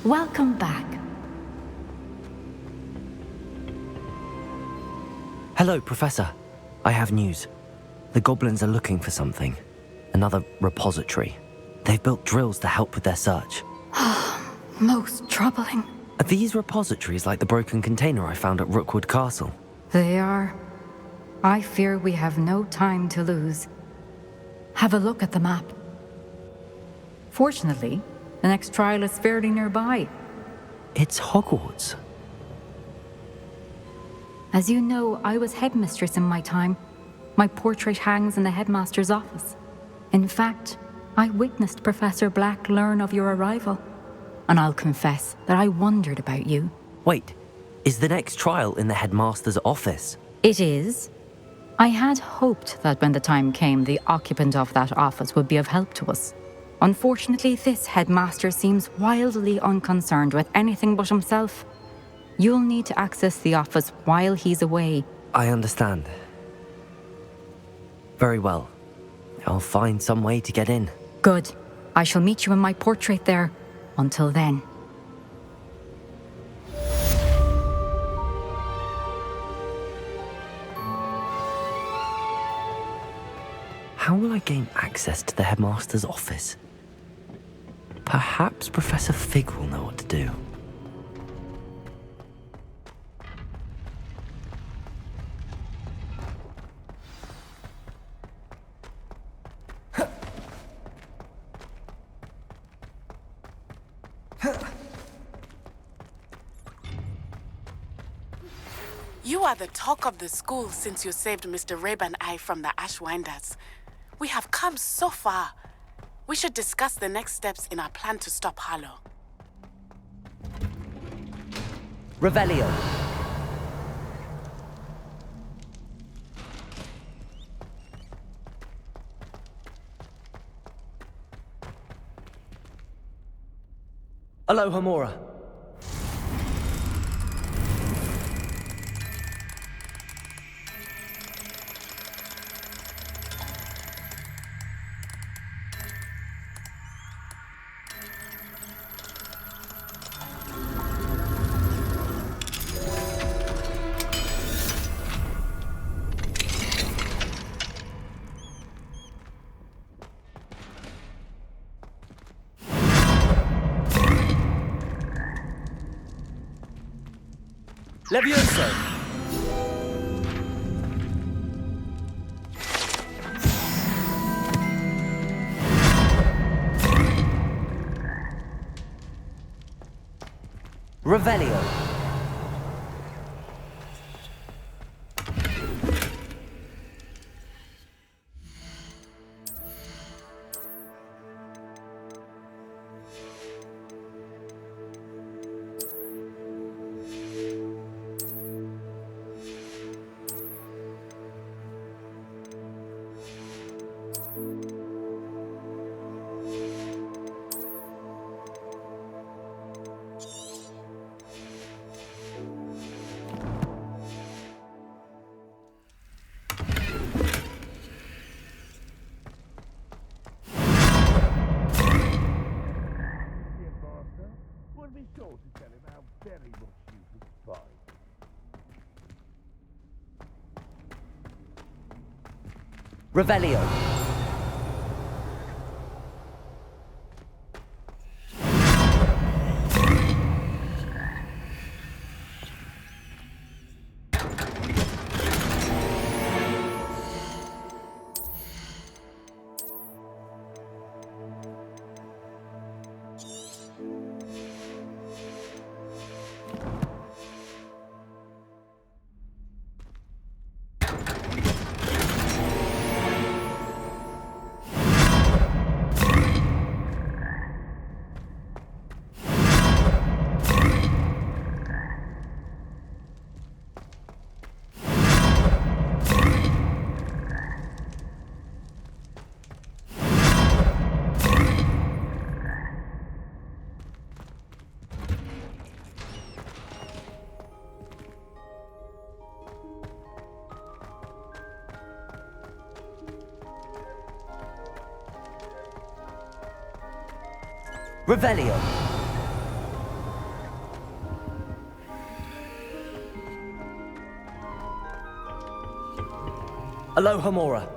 Welcome back. Hello, Professor. I have news. The goblins are looking for something. Another repository. They've built drills to help with their search. Most troubling. Are these repositories like the broken container I found at Rookwood Castle? They are. I fear we have no time to lose. Have a look at the map. Fortunately, the next trial is fairly nearby. It's Hogwarts. As you know, I was headmistress in my time. My portrait hangs in the headmaster's office. In fact, I witnessed Professor Black learn of your arrival. And I'll confess that I wondered about you. Wait, is the next trial in the headmaster's office? It is. I had hoped that when the time came, the occupant of that office would be of help to us. Unfortunately, this headmaster seems wildly unconcerned with anything but himself. You'll need to access the office while he's away. I understand. Very well. I'll find some way to get in. Good. I shall meet you in my portrait there. Until then. How will I gain access to the headmaster's office? Perhaps Professor Fig will know what to do. You are the talk of the school since you saved Mr. Rabe and I from the Ashwinders. We have come so far. We should discuss the next steps in our plan to stop Harlow. Revelio. Aloha Mora. Levioso! Revelio. Be sure to tell him how very much you despise him. Revelio. Revelio. Aloha Mora.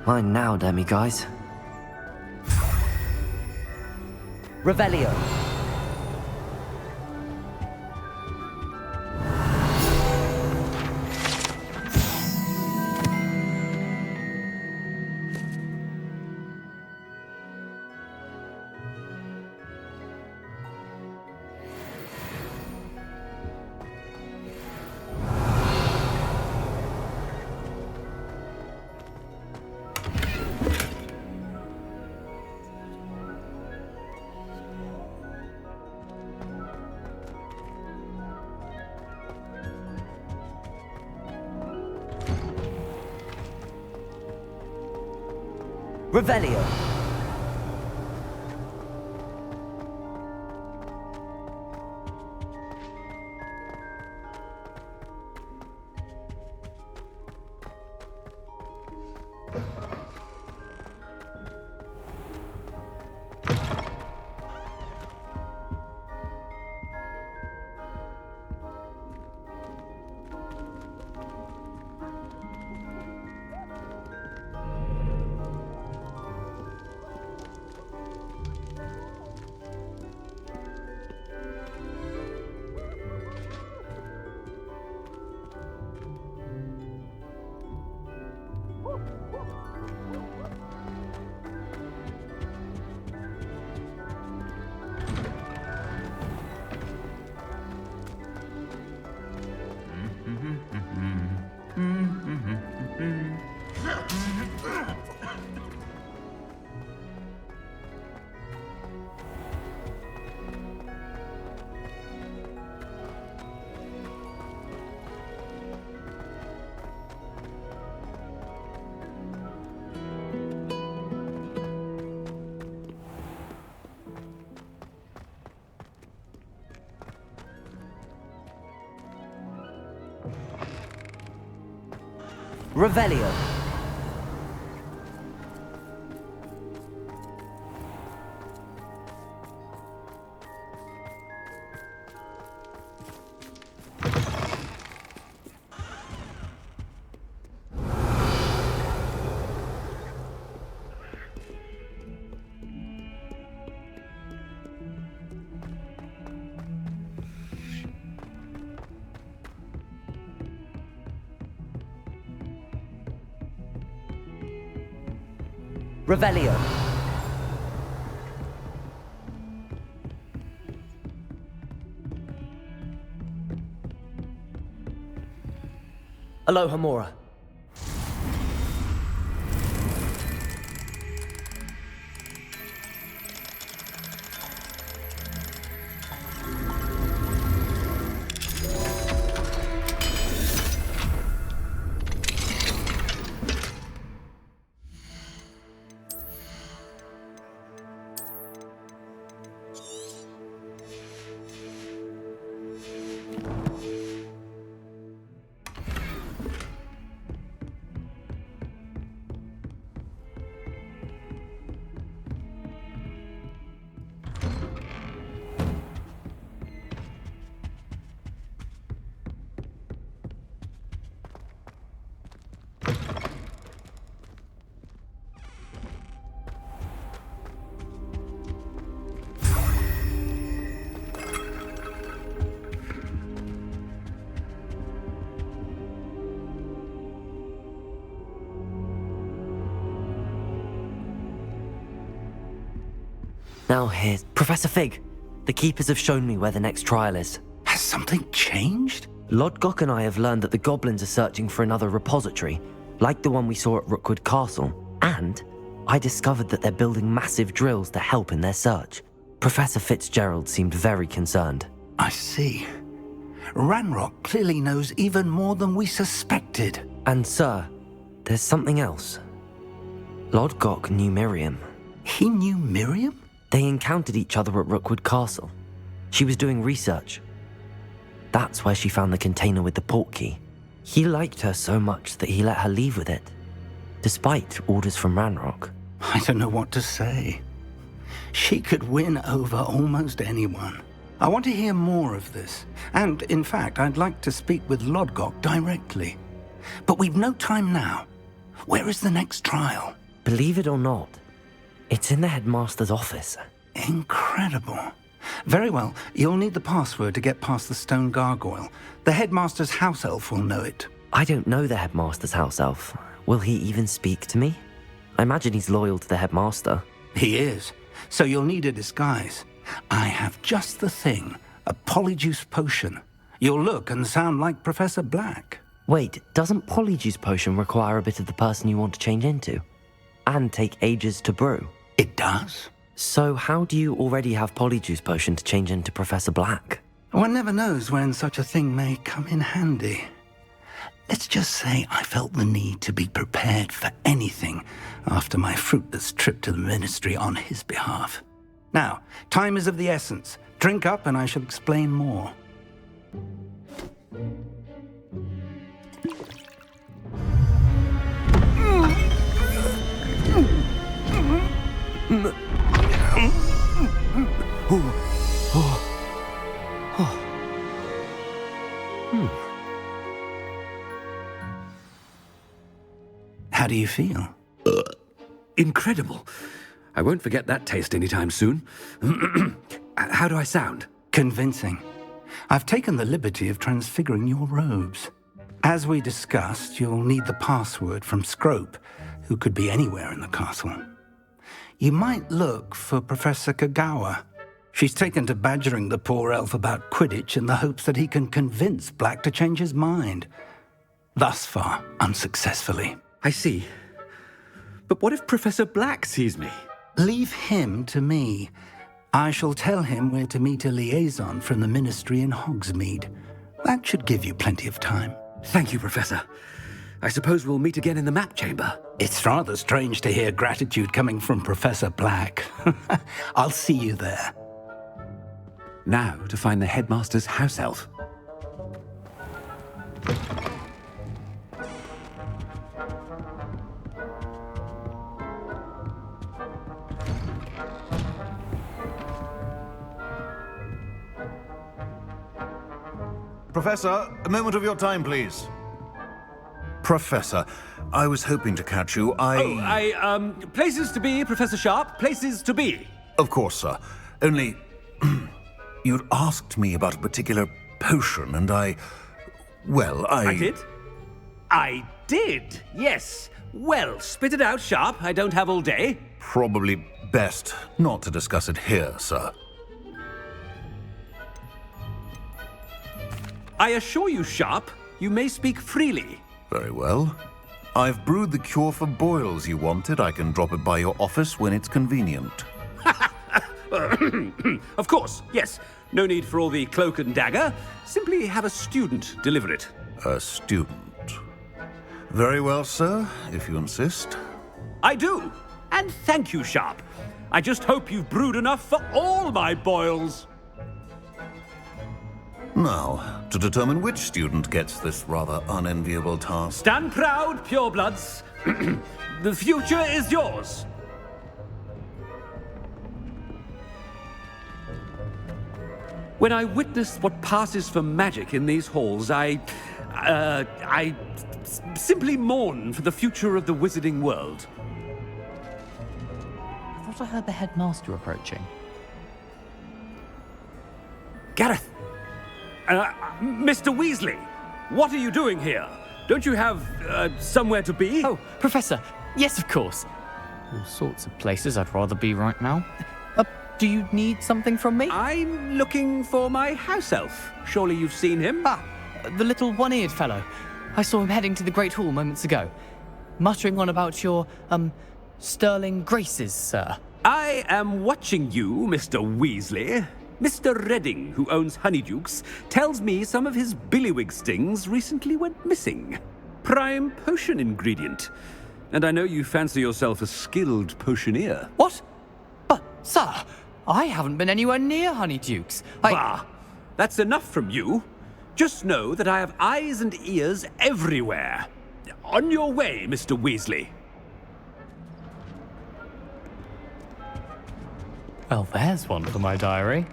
Fine now, demi-guys. Revelio. Revelio. Revelio. Revelio. Aloha Mora. Now here's Professor Fig. The Keepers have shown me where the next trial is. Has something changed? Lodgok and I have learned that the goblins are searching for another repository, like the one we saw at Rookwood Castle. And I discovered that they're building massive drills to help in their search. Professor Fitzgerald seemed very concerned. I see. Ranrock clearly knows even more than we suspected. And sir, there's something else. Lodgok knew Miriam. He knew Miriam? They encountered each other at Rookwood Castle. She was doing research. That's where she found the container with the portkey. He liked her so much that he let her leave with it, despite orders from Ranrock. I don't know what to say. She could win over almost anyone. I want to hear more of this. And, in fact, I'd like to speak with Lodgok directly. But we've no time now. Where is the next trial? Believe it or not, it's in the headmaster's office. Incredible. Very well, you'll need the password to get past the stone gargoyle. The headmaster's house elf will know it. I don't know the headmaster's house elf. Will he even speak to me? I imagine he's loyal to the headmaster. He is. So you'll need a disguise. I have just the thing. A polyjuice potion. You'll look and sound like Professor Black. Wait, doesn't Polyjuice Potion require a bit of the person you want to change into? And take ages to brew? It does? So how do you already have Polyjuice Potion to change into Professor Black? One never knows when such a thing may come in handy. Let's just say I felt the need to be prepared for anything after my fruitless trip to the Ministry on his behalf. Now, time is of the essence. Drink up and I shall explain more. How do you feel? Incredible. I won't forget that taste anytime soon. How do I sound? Convincing. I've taken the liberty of transfiguring your robes. As we discussed, you'll need the password from Scrope, who could be anywhere in the castle. You might look for Professor Kagawa. She's taken to badgering the poor elf about Quidditch in the hopes that he can convince Black to change his mind. Thus far, unsuccessfully. I see. But what if Professor Black sees me? Leave him to me. I shall tell him where to meet a liaison from the Ministry in Hogsmeade. That should give you plenty of time. Thank you, Professor. I suppose we'll meet again in the map chamber. It's rather strange to hear gratitude coming from Professor Black. I'll see you there. Now to find the headmaster's house elf. Professor, a moment of your time, please. Professor, I was hoping to catch you. Places to be, Professor Sharp, places to be. Of course, sir. Only, you'd asked me about a particular potion, and I did? I did, yes. Well, spit it out, Sharp. I don't have all day. Probably best not to discuss it here, sir. I assure you, Sharp, you may speak freely. Very well. I've brewed the cure for boils you wanted. I can drop it by your office when it's convenient. Of course, yes. No need for all the cloak and dagger. Simply have a student deliver it. A student. Very well, sir, if you insist. I do. And thank you, Sharp. I just hope you've brewed enough for all my boils. Now, to determine which student gets this rather unenviable task. Stand proud, purebloods. The future is yours. When I witness what passes for magic in these halls, I simply mourn for the future of the wizarding world. I thought I heard the headmaster approaching. Gareth! Mr. Weasley, what are you doing here? Don't you have somewhere to be? Oh, Professor, yes, of course. All sorts of places I'd rather be right now. Do you need something from me? I'm looking for my house elf. Surely you've seen him? Ah, the little one-eared fellow. I saw him heading to the Great Hall moments ago, muttering on about your, sterling graces, sir. I am watching you, Mr. Weasley. Mr. Redding, who owns Honeydukes, tells me some of his billywig stings recently went missing. Prime potion ingredient. And I know you fancy yourself a skilled potioneer. What? But, sir, I haven't been anywhere near Honeydukes. Bah! That's enough from you. Just know that I have eyes and ears everywhere. On your way, Mr. Weasley. Well, there's one for my diary.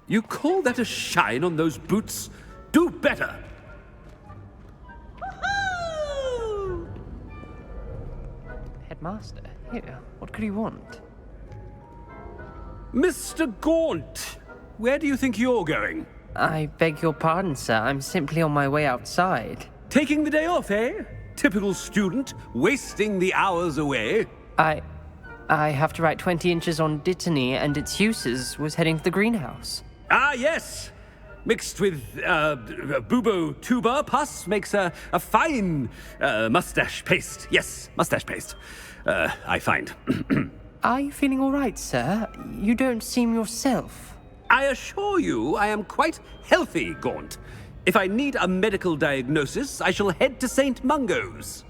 You call that a shine on those boots? Do better! Headmaster, here, what could he want? Mr. Gaunt! Where do you think you're going? I beg your pardon, sir. I'm simply on my way outside. Taking the day off, eh? Typical student, wasting the hours away. I have to write 20 inches on Dittany and its uses. Was heading to the greenhouse. Ah, yes! Mixed with bubo tuber pus makes a fine mustache paste. Yes, mustache paste. I find. Are you feeling all right, sir? You don't seem yourself. I assure you I am quite healthy, Gaunt. If I need a medical diagnosis, I shall head to St. Mungo's.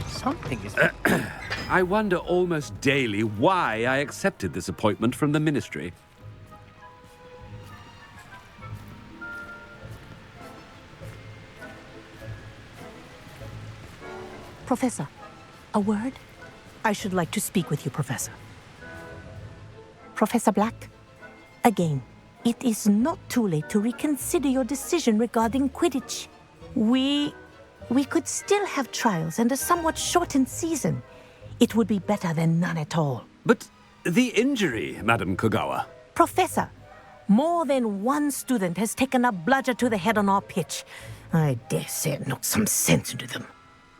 Something is... I wonder almost daily why I accepted this appointment from the Ministry. Professor, a word? I should like to speak with you, Professor. Professor Black, again, it is not too late to reconsider your decision regarding Quidditch. We could still have trials and a somewhat shortened season. It would be better than none at all. But the injury, Madam Kogawa. Professor, more than one student has taken a bludger to the head on our pitch. I dare say it knocked some sense into them.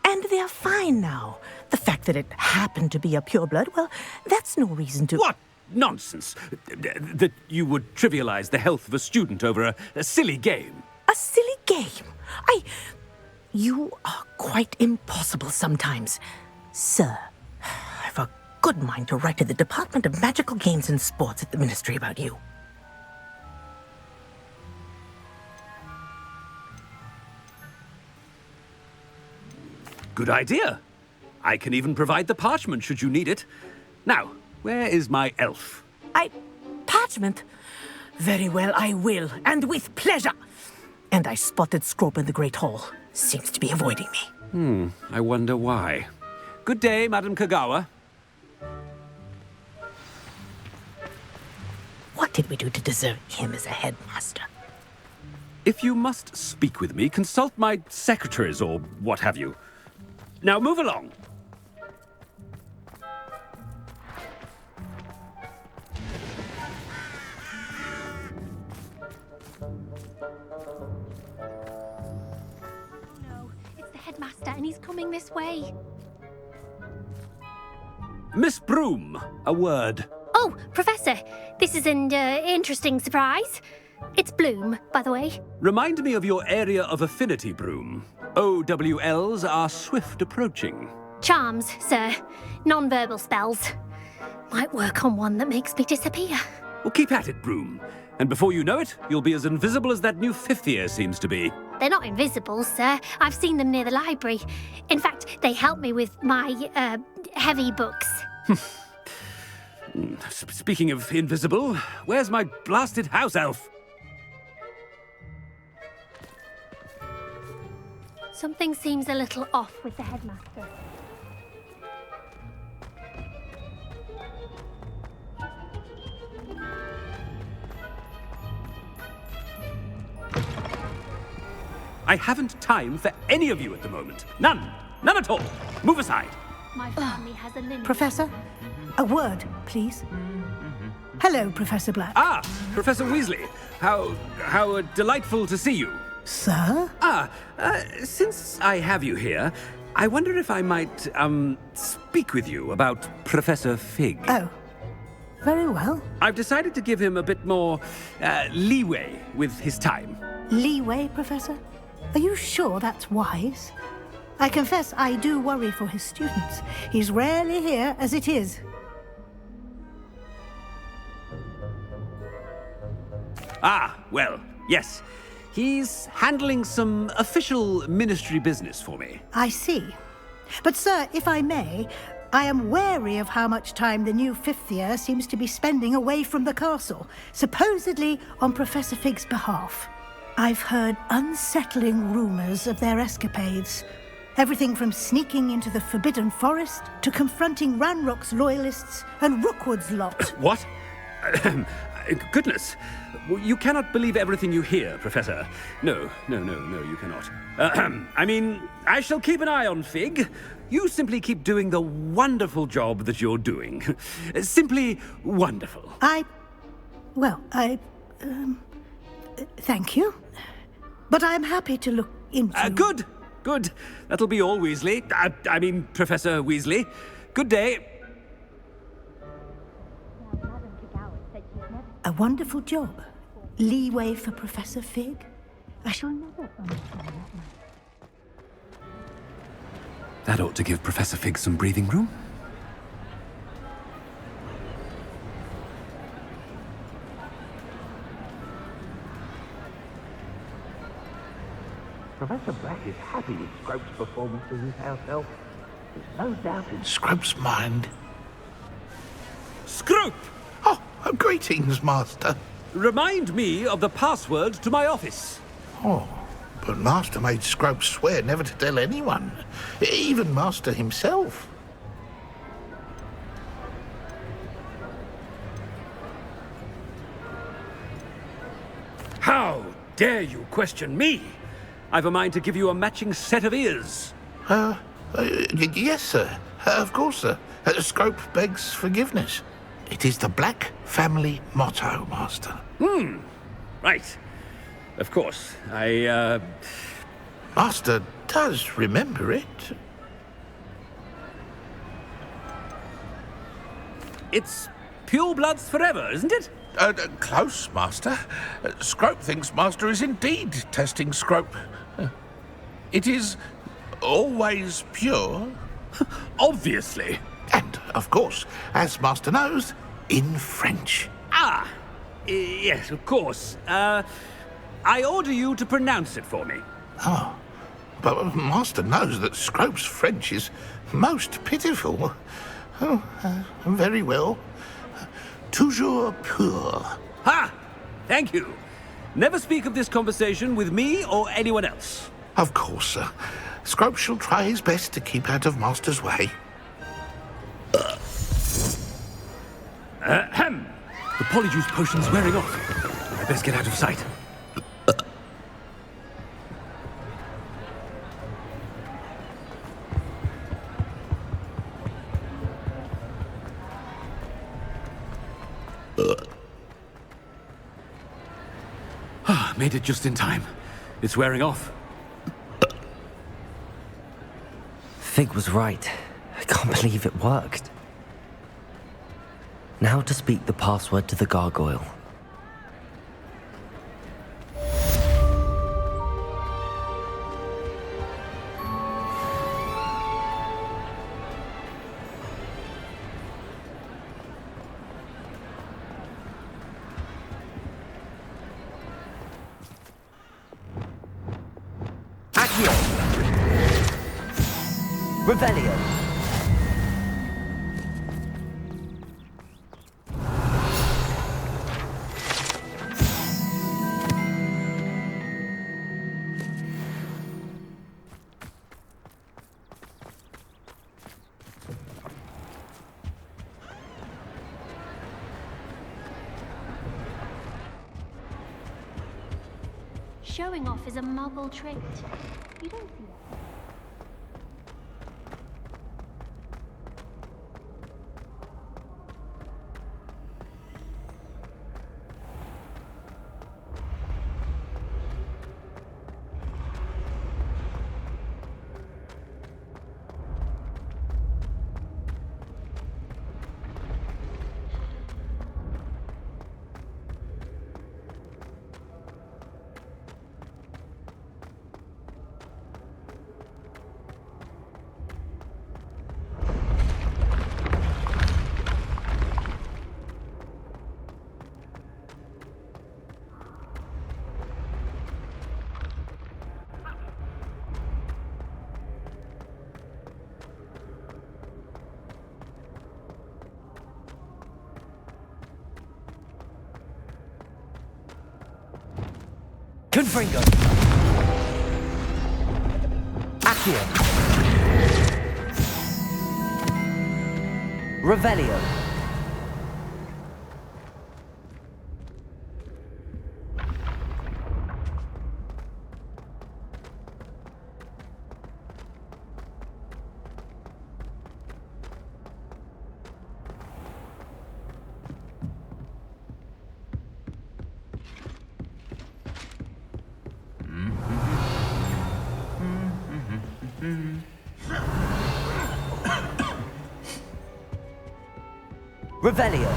And they're fine now. The fact that it happened to be a pureblood, well, that's no reason to... What nonsense! That you would trivialize the health of a student over a silly game. A silly game? You are quite impossible sometimes. Sir, I've a good mind to write to the Department of Magical Games and Sports at the Ministry about you. Good idea. I can even provide the parchment should you need it. Now, where is my elf? Parchment? Very well, I will, and with pleasure. And I spotted Scrope in the Great Hall. Seems to be avoiding me. I wonder why. Good day, Madam Kogawa. What did we do to deserve him as a headmaster? If you must speak with me, consult my secretaries or what have you. Now move along. No, it's the headmaster and he's coming this way. Miss Broom, a word. Oh, Professor, this is an interesting surprise. It's Bloom, by the way. Remind me of your area of affinity, Broom. OWLs are swift approaching. Charms, sir. Non-verbal spells. Might work on one that makes me disappear. Well, keep at it, Broom. And before you know it, you'll be as invisible as that new fifth year seems to be. They're not invisible, sir. I've seen them near the library. In fact, they help me with my, heavy books. Speaking of invisible, where's my blasted house elf? Something seems a little off with the headmaster. I haven't time for any of you at the moment. None. None at all. Move aside. My family has a limit. Professor, a word, please. Hello, Professor Black. Ah, Professor Weasley. How delightful to see you. Sir? Since I have you here, I wonder if I might, speak with you about Professor Fig. Oh, very well. I've decided to give him a bit more, leeway with his time. Leeway, Professor? Are you sure that's wise? I confess I do worry for his students. He's rarely here as it is. Ah, well, yes. He's handling some official ministry business for me. I see. But, sir, if I may, I am wary of how much time the new fifth year seems to be spending away from the castle, supposedly on Professor Fig's behalf. I've heard unsettling rumours of their escapades. Everything from sneaking into the Forbidden Forest to confronting Ranrock's loyalists and Rookwood's lot. What? Goodness. You cannot believe everything you hear, Professor. No, you cannot. I mean, I shall keep an eye on Fig. You simply keep doing the wonderful job that you're doing. Simply wonderful. Thank you. But I'm happy to look into... Good. That'll be all, Weasley. I mean, Professor Weasley. Good day. A wonderful job. Leeway for Professor Fig. I shall never understand that. That ought to give Professor Fig some breathing room. Professor Black is happy with Scrope's performance as his house elf. There's no doubt in Scrope's mind. Scrope! Oh, greetings, Master. Remind me of the password to my office. Oh, but Master made Scrope swear never to tell anyone, even Master himself. How dare you question me? I've a mind to give you a matching set of ears. Yes, sir. Of course, sir. Scrope begs forgiveness. It is the Black family motto, Master. Right. Of course. Master does remember it. It's pure bloods forever, isn't it? Close, Master. Scrope thinks Master is indeed testing Scrope. It is always pure. Obviously. And, of course, as Master knows, in French. Yes, of course. I order you to pronounce it for me. Oh, but Master knows that Scrope's French is most pitiful. Very well. Toujours pur. Ha! Thank you. Never speak of this conversation with me or anyone else. Of course, sir. Scrope shall try his best to keep out of Master's way. The polyjuice potion's wearing off. I best get out of sight. Made it just in time. It's wearing off. Fig was right. I can't believe it worked. Now to speak the password to the gargoyle. Accio! Revelio! Showing off is a muggle trait. You don't see that. Confringo. Accio. Revelio. Revelio.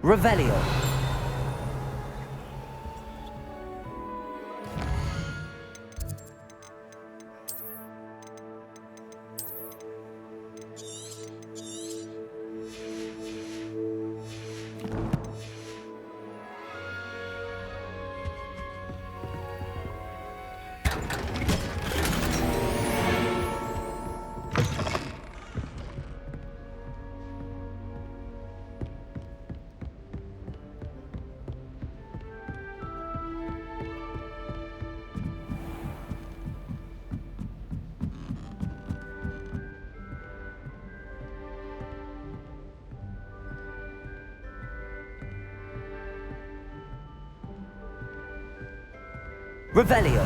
Revelio. Revelio.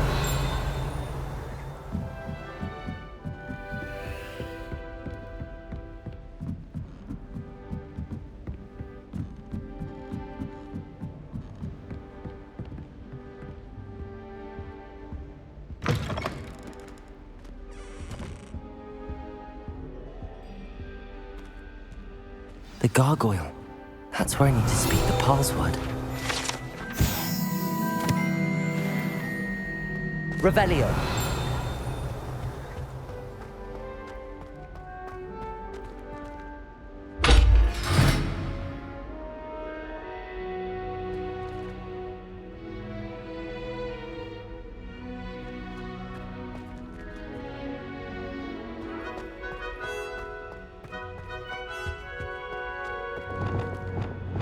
The gargoyle. That's where I need to speak the password. Revelio.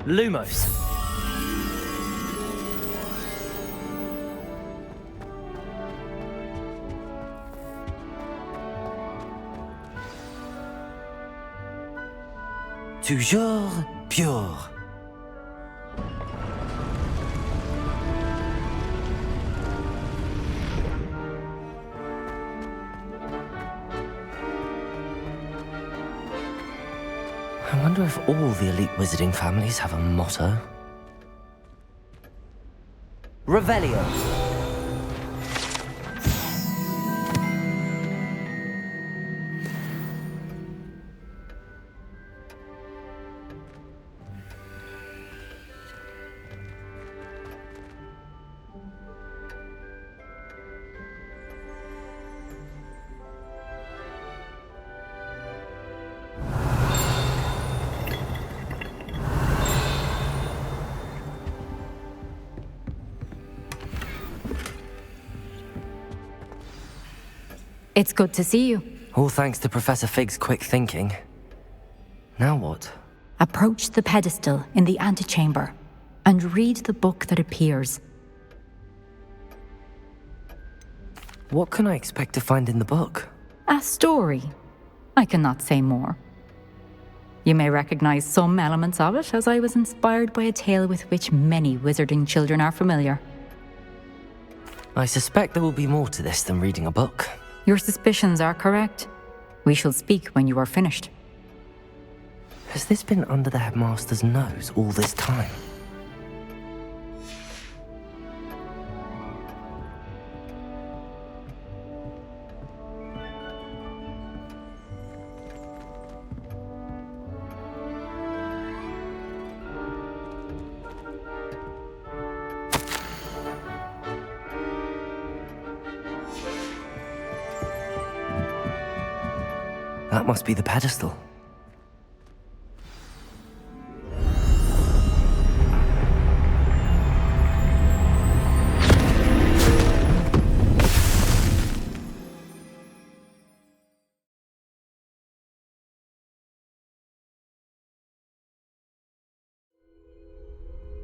Lumos. Toujours pure. I wonder if all the elite wizarding families have a motto. Revelio. It's good to see you. All thanks to Professor Fig's quick thinking. Now what? Approach the pedestal in the antechamber and read the book that appears. What can I expect to find in the book? A story. I cannot say more. You may recognize some elements of it, as I was inspired by a tale with which many wizarding children are familiar. I suspect there will be more to this than reading a book. Your suspicions are correct. We shall speak when you are finished. Has this been under the headmaster's nose all this time? That must be the pedestal.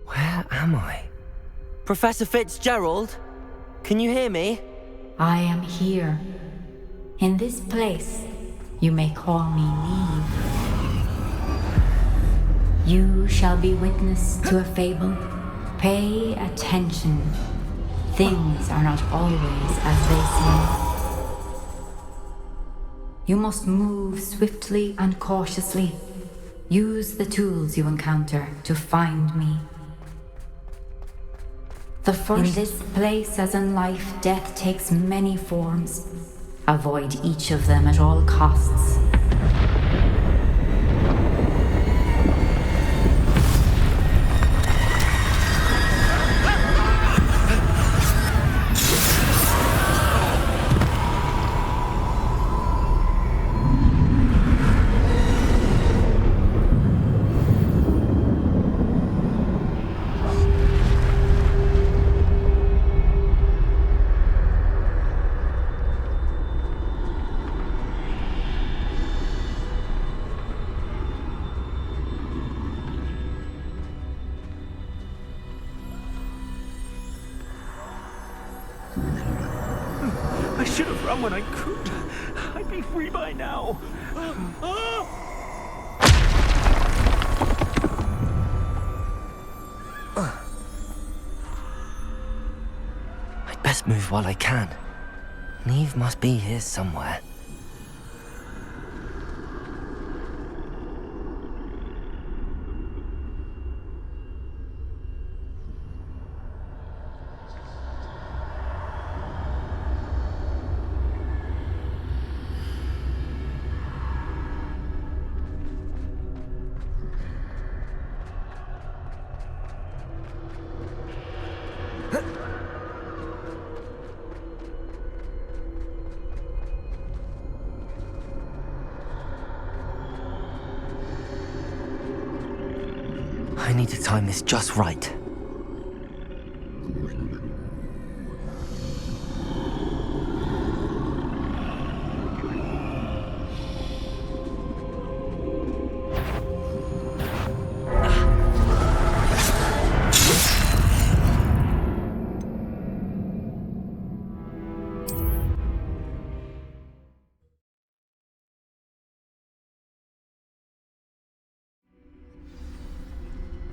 Where am I? Professor Fitzgerald? Can you hear me? I am here. In this place, you may call me Neve. You shall be witness to a fable. Pay attention. Things are not always as they seem. You must move swiftly and cautiously. Use the tools you encounter to find me. In this place, as in life, death takes many forms. Avoid each of them at all costs. I should have run when I could. I'd be free by now. I'd best move while I can. Neve must be here somewhere. I need to time this just right.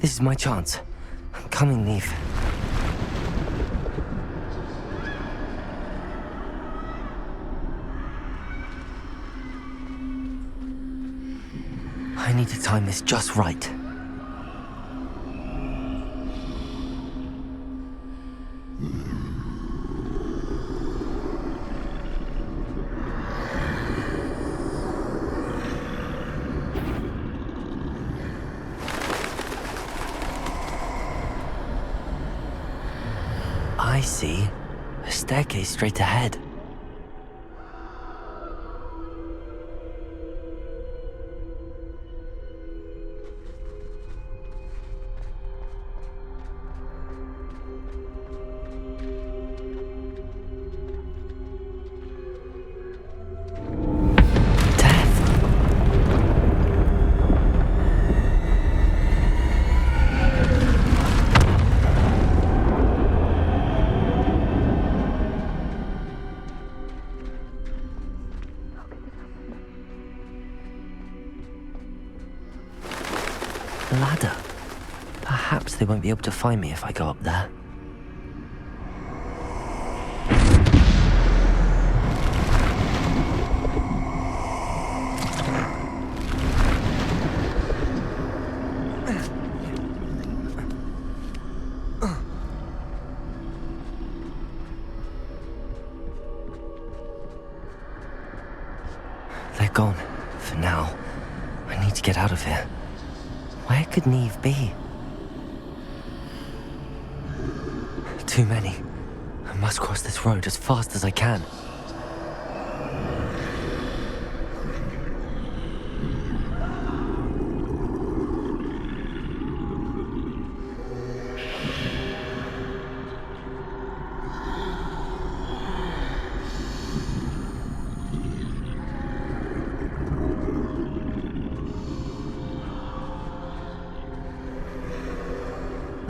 This is my chance. I'm coming, Neve. I need to time this just right. I see. A staircase straight ahead. Ladder. Perhaps they won't be able to find me if I go up there. They're gone, for now. I need to get out of here. Where could Neve be? Too many. I must cross this road as fast as I can.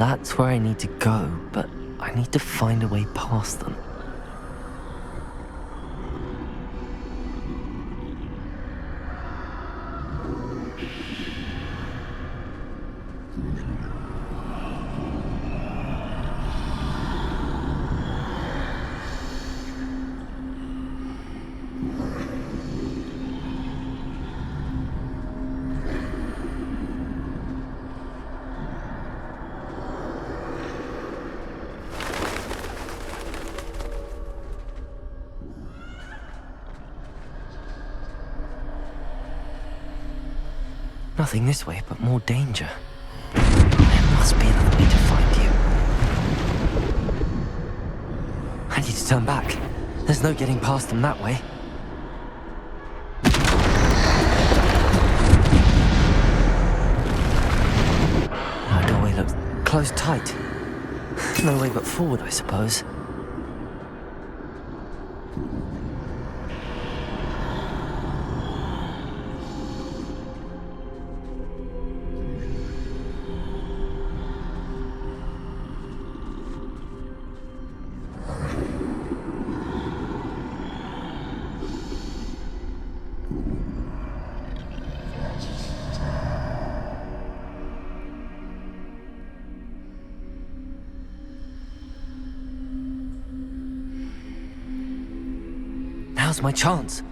That's where I need to go, but I need to find a way past them. Nothing this way, but more danger. There must be another way to find you. I need to turn back. There's no getting past them that way. Our doorway looks closed tight. No way but forward, I suppose. Now's my chance.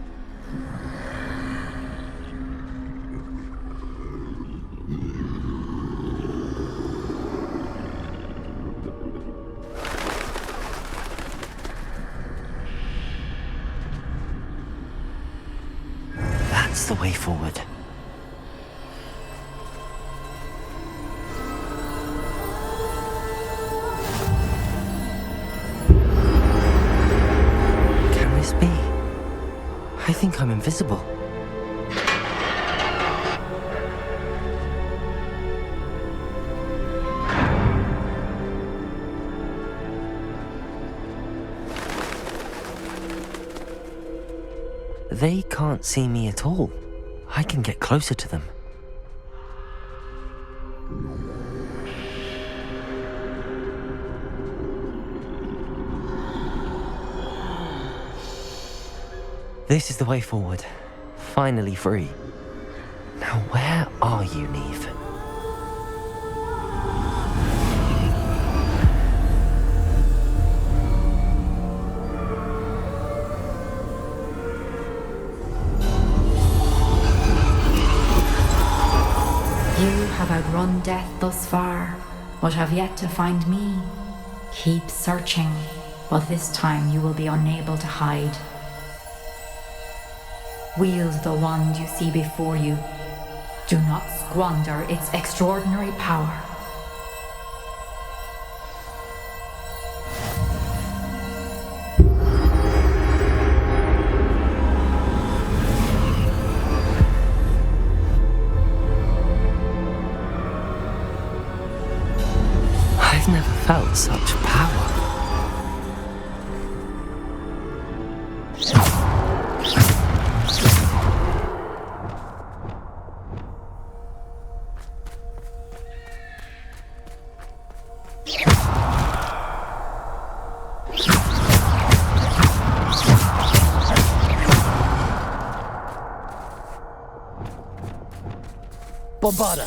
That's the way forward. Can this be? I think I'm invisible. They can't see me at all. I can get closer to them. This is the way forward. Finally free. Now where are you, Neve? You have outrun death thus far, but have yet to find me. Keep searching, but this time you will be unable to hide. Wield the wand you see before you. Do not squander its extraordinary power. I've never felt such power. Bombarda!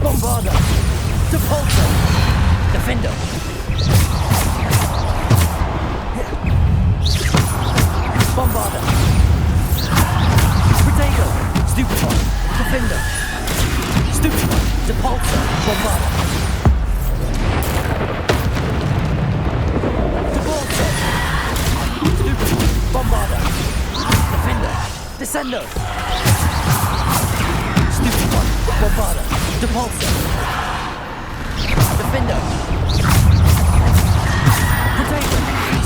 Bombarda! Depulso! Defendo! Bombarder. Protego. Stupefy. Defender. Stupefy. Depulsor. Bombarder. Depulsor. Stupefy. Bombarder. Defender. Descendo. Stupefy. Bombarder. Depulsor. Defender. Protego.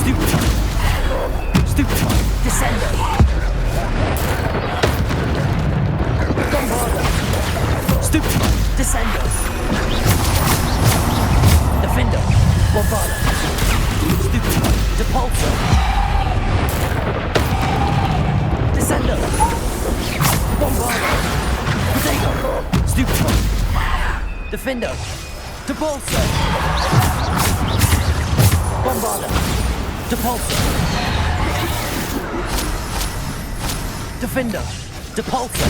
Stupefy. Stupefy. Descendo. Bombarder. Stupefy. Descendo. Defender. Bombarder. Stupefy. Depulsor. Descendo. Bombarder. Protego. Stupefy. Defender. Depulsor. Bombarder. Depulsor. Defender. Depulsor.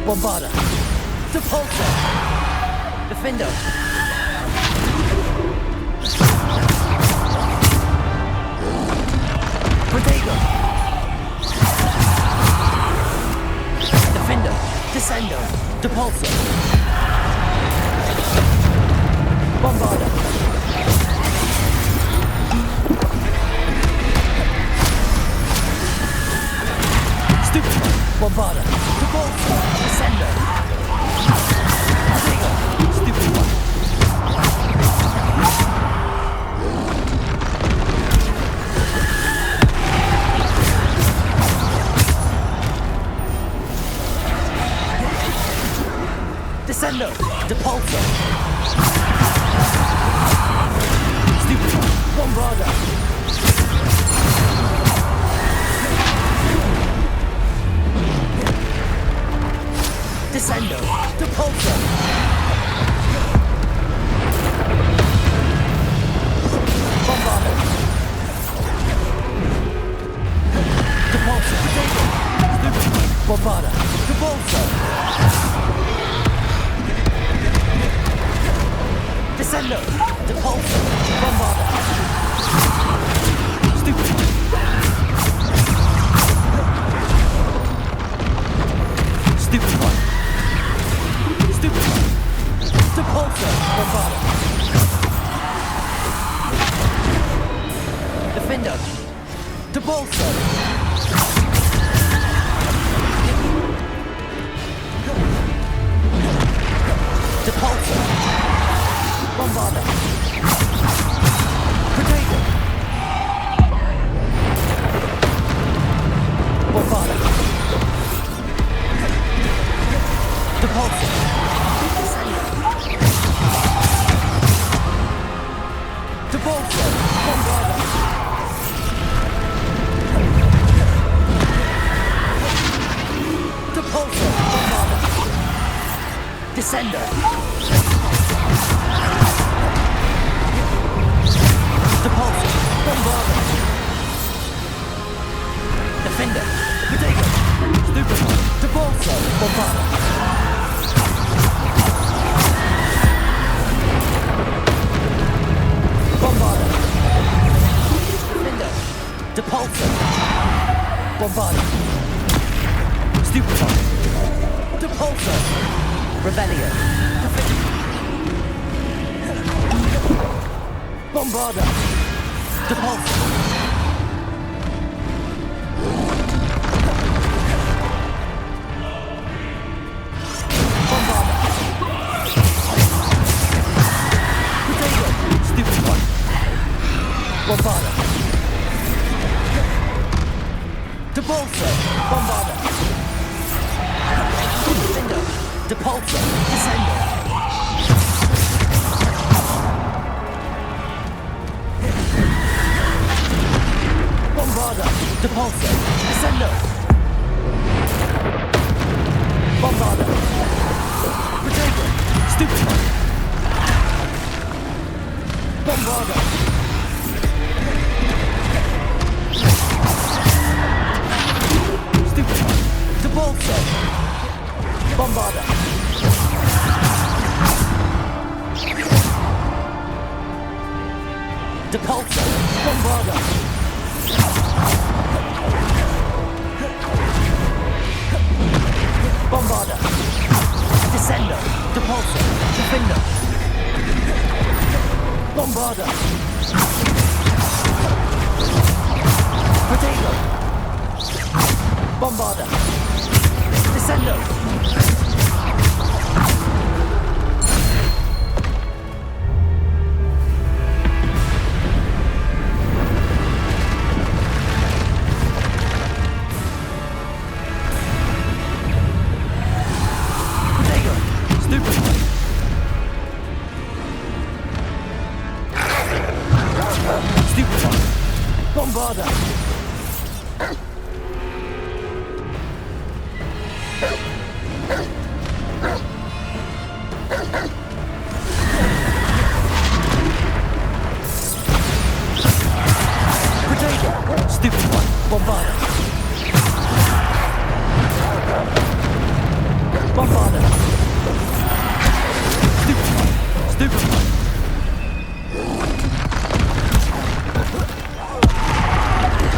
Bombarder. Depulsor. Defender. Protego. Defender. Descendo. Depulsor. Bombarder. Stupefy. Bombarder. Depulsor. Descendo. Protego. Stupefy. Descendo. Depulsor. Stupefy. Bombarder. Descendo. Depulsor. Bombarder. Depulsor. Stupefy. Bombarder. Depulsor. Descendo. Depulsor. Bombarder. Stupefy. Stupefy. Stupefy. Depulsor. Bombarder. Defender. Depulsor. Depulsor. Bombarder. Protego. Bombarder. Depulsor. Depulsor. Bombarder. Depulsor. Bombarder. Descender. Depulsor. Bombarder. Defender. Protego. Stupefy. Depulsor. Bombarder. Bombarder. Defender. Depulsor. Bombarder. Stupefy. Depulsor. Rebellion. Bombarder. Depulsor. Depulsor! Descender! Bombarda! Depulsor! Descender! Bombarda! Protego! Stupefy! Bombarda! Stupefy! Depulsor! Bombarda! Depulsor! Bombarda! Bombarda! Descender! Depulsor! Defender! Bombarda! Protego! Bombarda! Descender! Bombarda! Protego! Stupid one! Bombarda! Bombarda! Stupid one! Stupid one!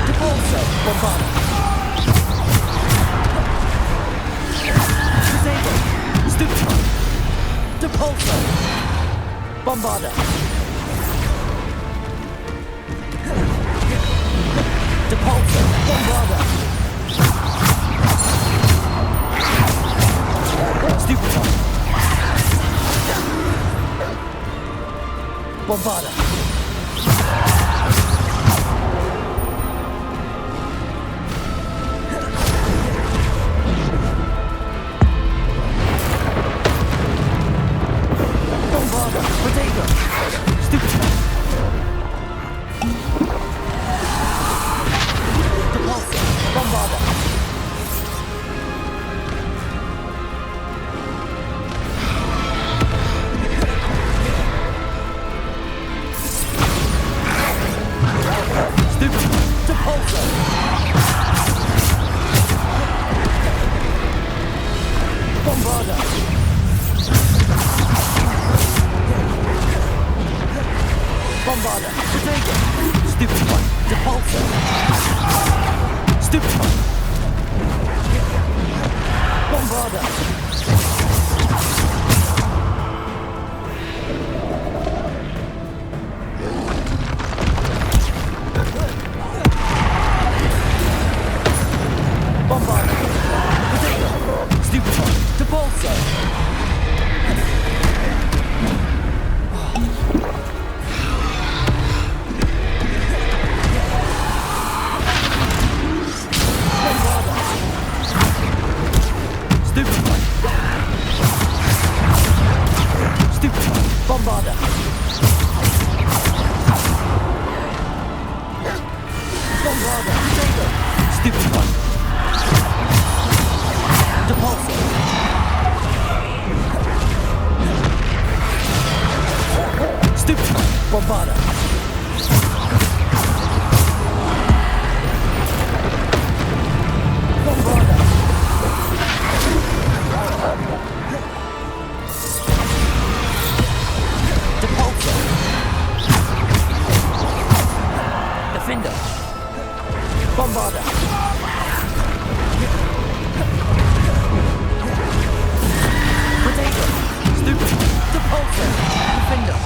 Depulsor! Bombarda! Protego! Stupid one! Depulsor! Bombarda! Depulsor! Bombarda! Stupid one! Bombarda! Bombarda! Protego! Stupid one! Depulsor! Bombarda! Stupid one! Depulsor! Bombarda! Bombarda! Protego! Stupid one! Depulsor! Stupid one! Bombarda! Bombarda! Protego! Stupid one! Depulsor! Stupid one! Stupid one! Bombarda! Bombarda! Protego! Stupid one! Depulsor! Stupid one! Bombarda! Bombarda! Depulsor! Defender! Bombarda! Protego! Stupid! Depulsor! Defender!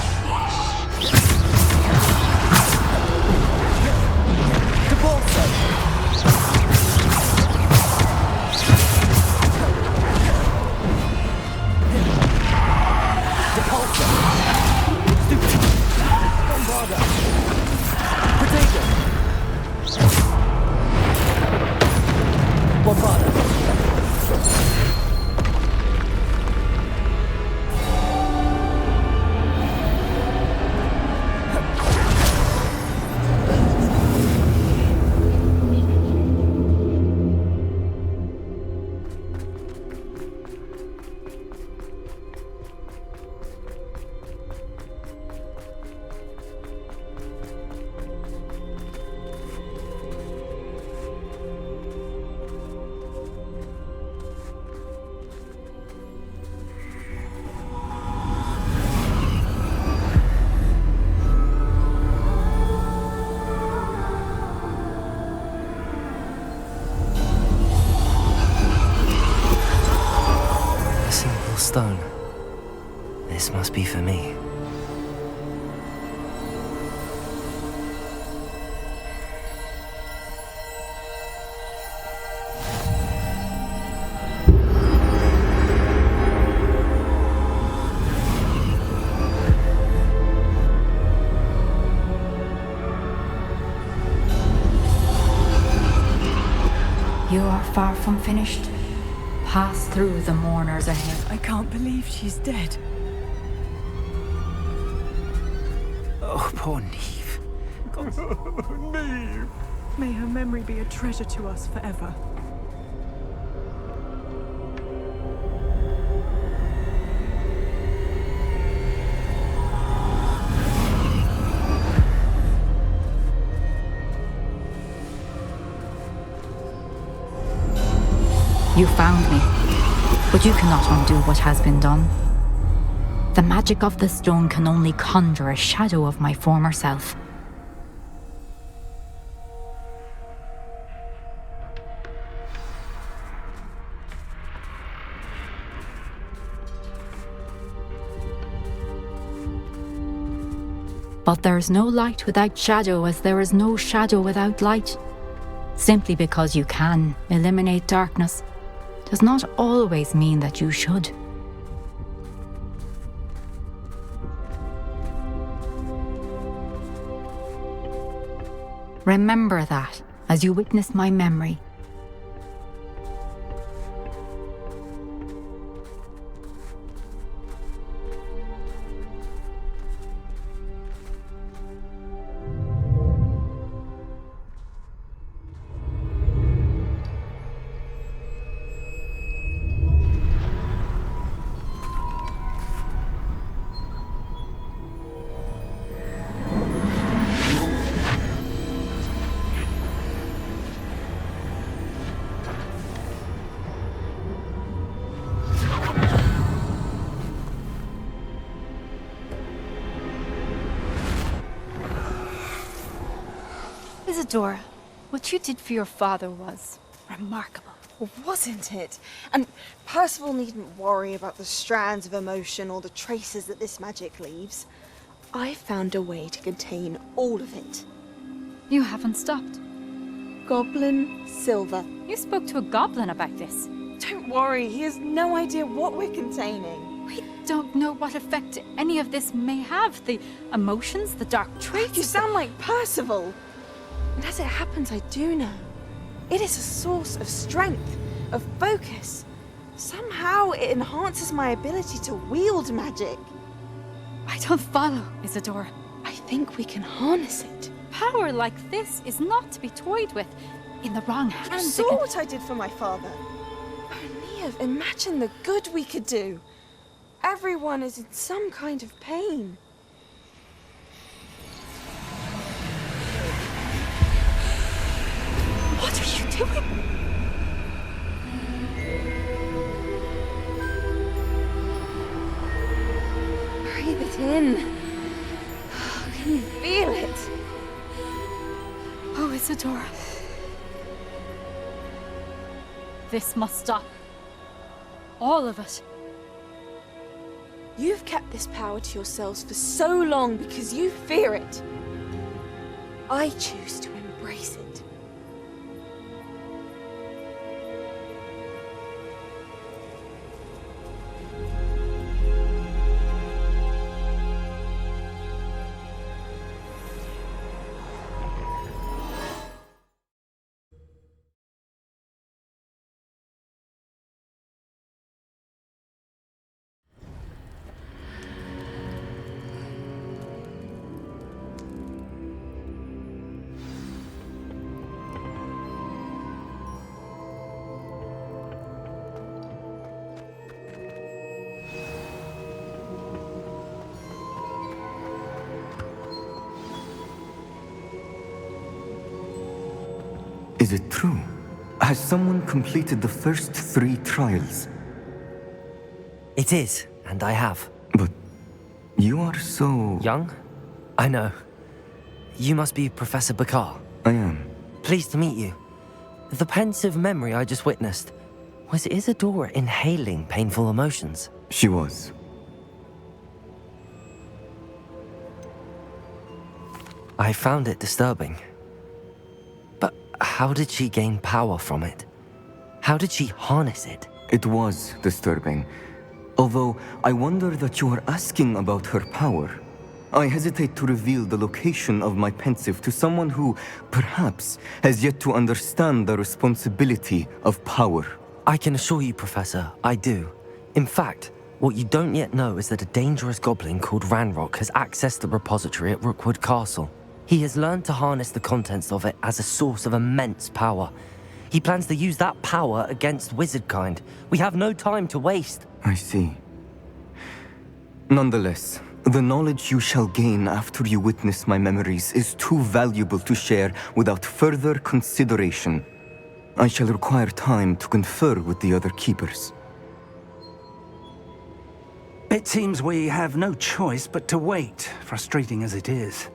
stone. This must be for me. You are far from finished. Pass through the mourners ahead. I can't believe she's dead. Oh, poor Neve. Neve! May her memory be a treasure to us forever. You found me, but you cannot undo what has been done. The magic of the stone can only conjure a shadow of my former self. But there is no light without shadow, as there is no shadow without light. Simply because you can eliminate darkness does not always mean that you should. Remember that as you witness my memory. Isadora, what you did for your father was remarkable. Well, wasn't it? And Percival needn't worry about the strands of emotion or the traces that this magic leaves. I found a way to contain all of it. You haven't stopped. Goblin Silver. You spoke to a goblin about this. Don't worry, he has no idea what we're containing. We don't know what effect any of this may have. The emotions, the dark traits. You sound like Percival. And as it happens, I do know. It is a source of strength, of focus. Somehow it enhances my ability to wield magic. I don't follow, Isadora. I think we can harness it. Power like this is not to be toyed with. In the wrong hands. You saw what I did for my father. Oh, Neve, imagine the good we could do. Everyone is in some kind of pain. What are you doing? Breathe it in. Can you feel it? Oh, Isadora. This must stop. All of it. You've kept this power to yourselves for so long because you fear it. I choose to embrace it. Is it true? Has someone completed the first 3 trials? It is, and I have. But you are so... Young? I know. You must be Professor Bakar. I am. Pleased to meet you. The pensive memory I just witnessed, was Isadora inhaling painful emotions? She was. I found it disturbing. But how did she gain power from it? How did she harness it? It was disturbing. Although I wonder that you are asking about her power. I hesitate to reveal the location of my pensive to someone who, perhaps, has yet to understand the responsibility of power. I can assure you, Professor, I do. In fact, what you don't yet know is that a dangerous goblin called Ranrock has accessed the repository at Rookwood Castle. He has learned to harness the contents of it as a source of immense power. He plans to use that power against wizardkind. We have no time to waste. I see. Nonetheless, the knowledge you shall gain after you witness my memories is too valuable to share without further consideration. I shall require time to confer with the other keepers. It seems we have no choice but to wait, frustrating as it is.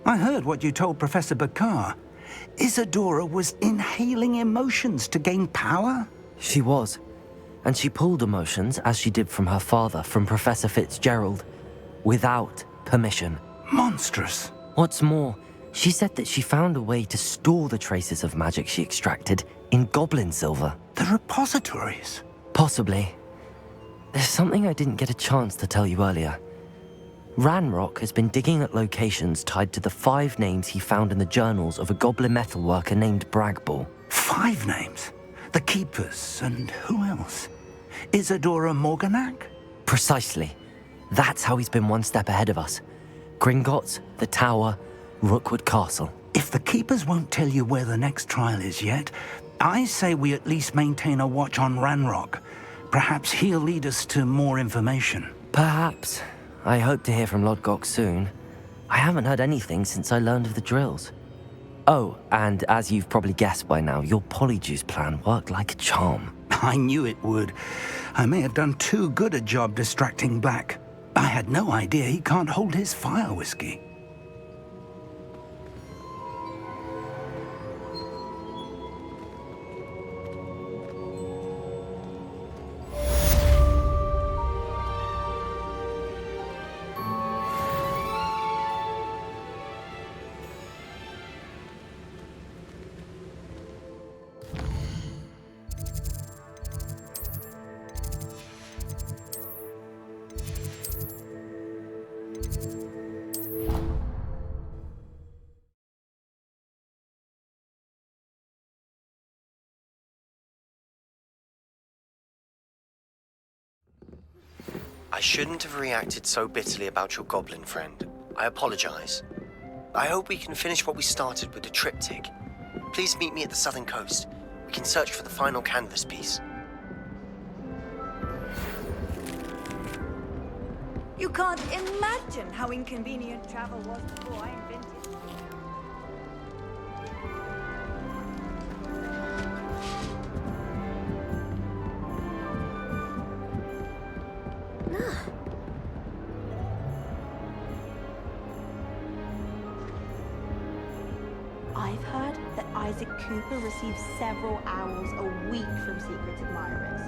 I heard what you told Professor Bakar. Isadora was inhaling emotions to gain power? She was. And she pulled emotions, as she did from her father, from Professor Fitzgerald, without permission. Monstrous. What's more, she said that she found a way to store the traces of magic she extracted in goblin silver. The repositories? Possibly. There's something I didn't get a chance to tell you earlier. Ranrock has been digging at locations tied to the 5 names he found in the journals of a goblin metalworker named Bragball. 5 names? The Keepers, and who else? Isadora Morganac? Precisely. That's how he's been one step ahead of us. Gringotts, the Tower, Rookwood Castle. If the Keepers won't tell you where the next trial is yet, I say we at least maintain a watch on Ranrock. Perhaps he'll lead us to more information. Perhaps. I hope to hear from Lodgok soon. I haven't heard anything since I learned of the drills. Oh, and as you've probably guessed by now, your Polyjuice plan worked like a charm. I knew it would. I may have done too good a job distracting Black. I had no idea he can't hold his fire whiskey. I shouldn't have reacted so bitterly about your goblin friend. I apologize. I hope we can finish what we started with the triptych. Please meet me at the southern coast. We can search for the final canvas piece. You can't imagine how inconvenient travel was before I invented it. I've heard that Isaac Cooper receives several owls a week from secret admirers.